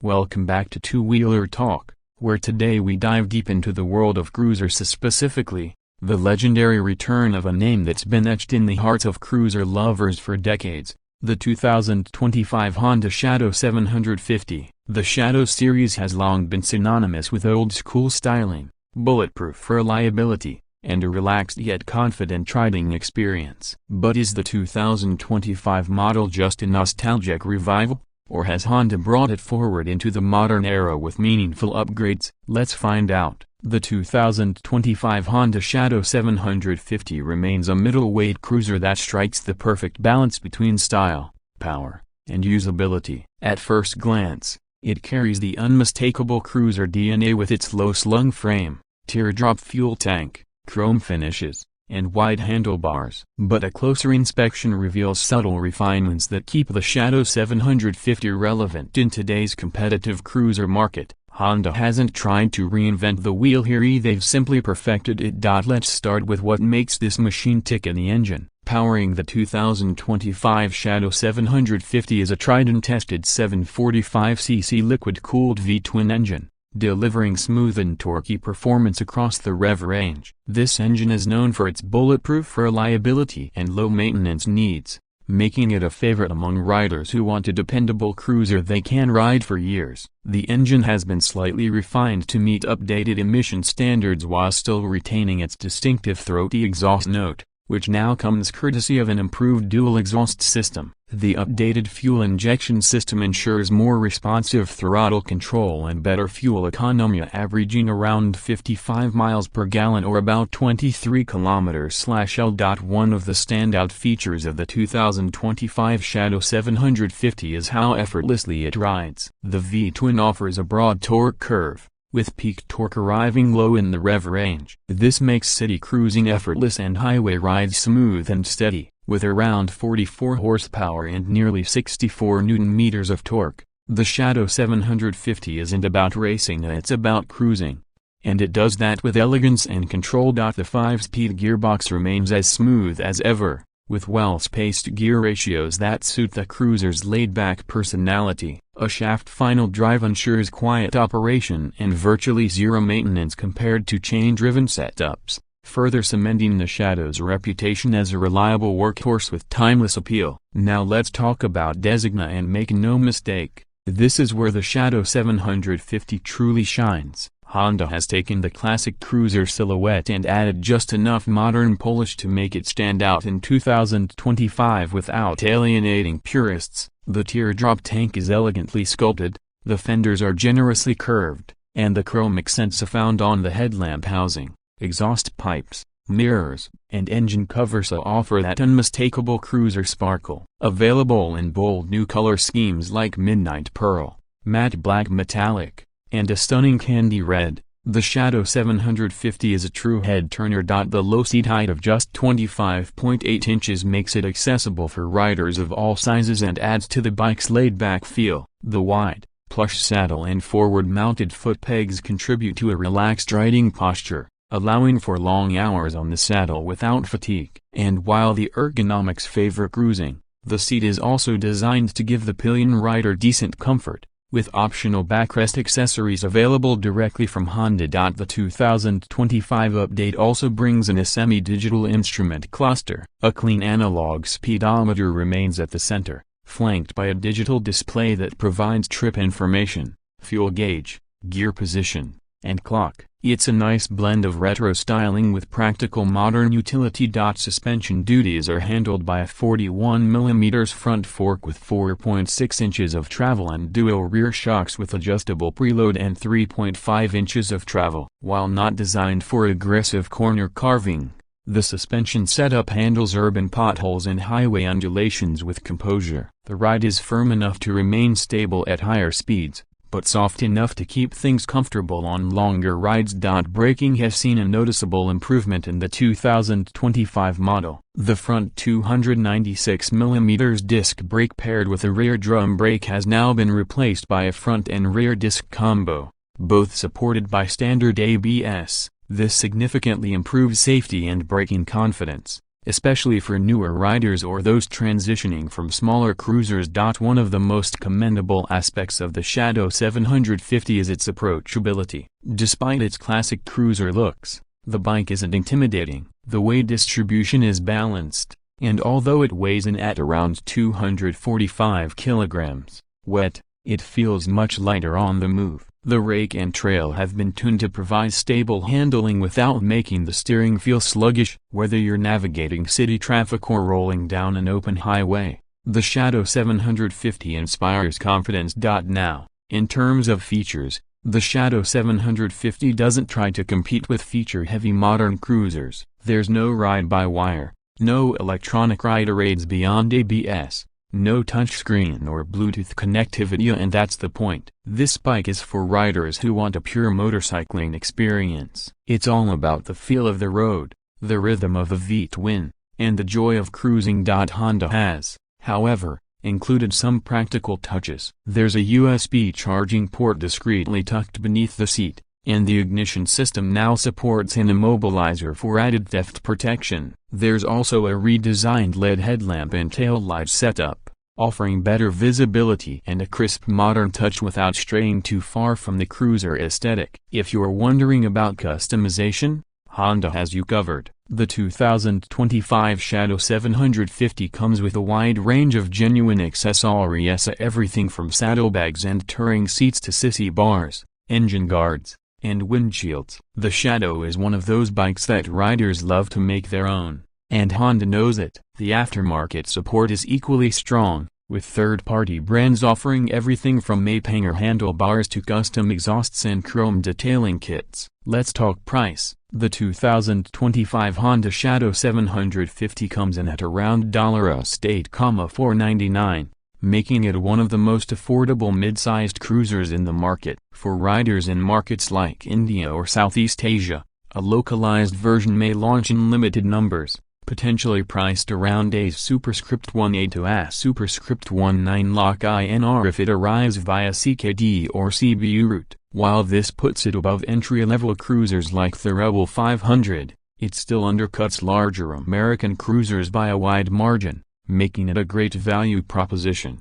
Welcome back to Two-Wheeler Talk, where today we dive deep into the world of cruisers, specifically, the legendary return of a name that's been etched in the hearts of cruiser lovers for decades, the 2025 Honda Shadow 750. The Shadow series has long been synonymous with old-school styling, bulletproof reliability, and a relaxed yet confident riding experience. But is the 2025 model just a nostalgic revival? Or has Honda brought it forward into the modern era with meaningful upgrades? Let's find out. The 2025 Honda Shadow 750 remains a middleweight cruiser that strikes the perfect balance between style, power, and usability. At first glance, it carries the unmistakable cruiser DNA with its low-slung frame, teardrop fuel tank, chrome finishes, and wide handlebars. But a closer inspection reveals subtle refinements that keep the Shadow 750 relevant in today's competitive cruiser market. Honda hasn't tried to reinvent the wheel here, they've simply perfected it. Let's start with what makes this machine tick: in the engine. Powering the 2025 Shadow 750 is a tried-and-tested 745cc liquid-cooled V-twin engine, delivering smooth and torquey performance across the rev range. This engine is known for its bulletproof reliability and low maintenance needs, making it a favorite among riders who want a dependable cruiser they can ride for years. The engine has been slightly refined to meet updated emission standards while still retaining its distinctive throaty exhaust note, which now comes courtesy of an improved dual exhaust system. The updated fuel injection system ensures more responsive throttle control and better fuel economy, averaging around 55 miles per gallon or about 23 km/L. One of the standout features of the 2025 Shadow 750 is how effortlessly it rides. The V-twin offers a broad torque curve, with peak torque arriving low in the rev range. This makes city cruising effortless and highway rides smooth and steady. With around 44 horsepower and nearly 64 Nm of torque, the Shadow 750 isn't about racing, it's about cruising. And it does that with elegance and control. The 5-speed gearbox remains as smooth as ever, with well-spaced gear ratios that suit the cruiser's laid-back personality. A shaft final drive ensures quiet operation and virtually zero maintenance compared to chain-driven setups, further cementing the Shadow's reputation as a reliable workhorse with timeless appeal. Now let's talk about design, and make no mistake, this is where the Shadow 750 truly shines. Honda has taken the classic cruiser silhouette and added just enough modern polish to make it stand out in 2025 without alienating purists. The teardrop tank is elegantly sculpted, the fenders are generously curved, and the chrome accents are found on the headlamp housing, exhaust pipes, mirrors, and engine covers offer that unmistakable cruiser sparkle. Available in bold new color schemes like midnight pearl, matte black metallic, and a stunning candy red, the Shadow 750 is a true head-turner. The low seat height of just 25.8 inches makes it accessible for riders of all sizes and adds to the bike's laid-back feel. The wide, plush saddle and forward-mounted foot pegs contribute to a relaxed riding posture, allowing for long hours on the saddle without fatigue. And while the ergonomics favor cruising, the seat is also designed to give the pillion rider decent comfort, with optional backrest accessories available directly from Honda. The 2025 update also brings in a semi-digital instrument cluster. A clean analog speedometer remains at the center, flanked by a digital display that provides trip information, fuel gauge, gear position, and clock. It's a nice blend of retro styling with practical modern utility. Suspension duties are handled by a 41mm front fork with 4.6 inches of travel and dual rear shocks with adjustable preload and 3.5 inches of travel. While not designed for aggressive corner carving, the suspension setup handles urban potholes and highway undulations with composure. The ride is firm enough to remain stable at higher speeds, but soft enough to keep things comfortable on longer rides. Braking has seen a noticeable improvement in the 2025 model. The front 296mm disc brake paired with a rear drum brake has now been replaced by a front and rear disc combo, both supported by standard ABS. This significantly improves safety and braking confidence. especially for newer riders or those transitioning from smaller cruisers. One of the most commendable aspects of the Shadow 750 is its approachability. Despite its classic cruiser looks, the bike isn't intimidating, the weight distribution is balanced, and although it weighs in at around 245 kilograms, wet, it feels much lighter on the move. The rake and trail have been tuned to provide stable handling without making the steering feel sluggish. Whether you're navigating city traffic or rolling down an open highway, the Shadow 750 inspires confidence. Now, in terms of features, the Shadow 750 doesn't try to compete with feature-heavy modern cruisers. There's no ride-by-wire, no electronic rider aids beyond ABS, no touchscreen or Bluetooth connectivity, and that's the point. This bike is for riders who want a pure motorcycling experience. It's all about the feel of the road, the rhythm of the V-twin, and the joy of cruising. Honda has, however, included some practical touches. There's a USB charging port discreetly tucked beneath the seat, and the ignition system now supports an immobilizer for added theft protection. There's also a redesigned LED headlamp and taillight setup, offering better visibility and a crisp modern touch without straying too far from the cruiser aesthetic. If you're wondering about customization, Honda has you covered. The 2025 Shadow 750 comes with a wide range of genuine accessories, everything from saddlebags and touring seats to sissy bars, engine guards, and windshields. The Shadow is one of those bikes that riders love to make their own, and Honda knows it. The aftermarket support is equally strong, with third-party brands offering everything from Mape handlebars to custom exhausts and chrome detailing kits. Let's talk price. The 2025 Honda Shadow 750 comes in at around $8,499, making it one of the most affordable mid-sized cruisers in the market. For riders in markets like India or Southeast Asia, a localized version may launch in limited numbers, potentially priced around A's superscript 1A to A's superscript 19 lakh INR if it arrives via CKD or CBU route. While this puts it above entry-level cruisers like the Rebel 500, it still undercuts larger American cruisers by a wide margin, making it a great value proposition.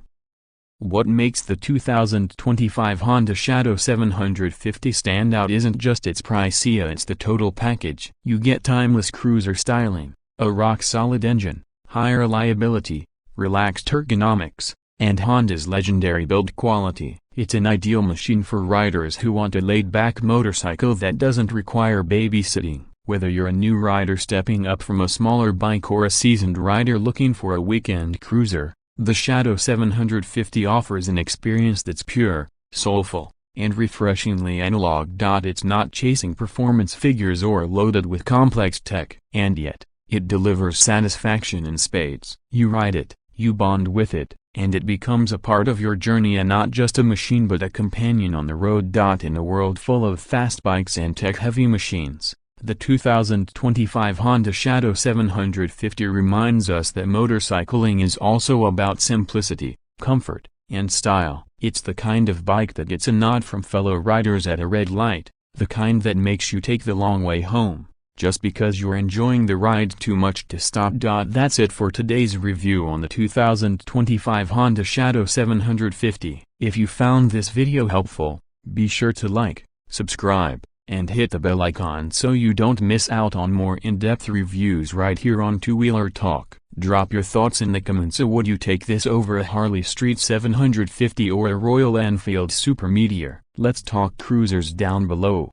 What makes the 2025 Honda Shadow 750 stand out isn't just its price, it's the total package. You get timeless cruiser styling, a rock-solid engine, high reliability, relaxed ergonomics, and Honda's legendary build quality. It's an ideal machine for riders who want a laid-back motorcycle that doesn't require babysitting. Whether you're a new rider stepping up from a smaller bike or a seasoned rider looking for a weekend cruiser, the Shadow 750 offers an experience that's pure, soulful, and refreshingly analog. It's not chasing performance figures or loaded with complex tech, and yet, it delivers satisfaction in spades. You ride it, you bond with it, and it becomes a part of your journey, and not just a machine but a companion on the road. In a world full of fast bikes and tech-heavy machines, the 2025 Honda Shadow 750 reminds us that motorcycling is also about simplicity, comfort, and style. It's the kind of bike that gets a nod from fellow riders at a red light, the kind that makes you take the long way home, just because you're enjoying the ride too much to stop. That's it for today's review on the 2025 Honda Shadow 750. If you found this video helpful, be sure to like, subscribe, and hit the bell icon so you don't miss out on more in-depth reviews right here on Two Wheeler Talk. Drop your thoughts in the comments. Would you take this over a Harley Street 750 or a Royal Enfield Super Meteor? Let's talk cruisers down below.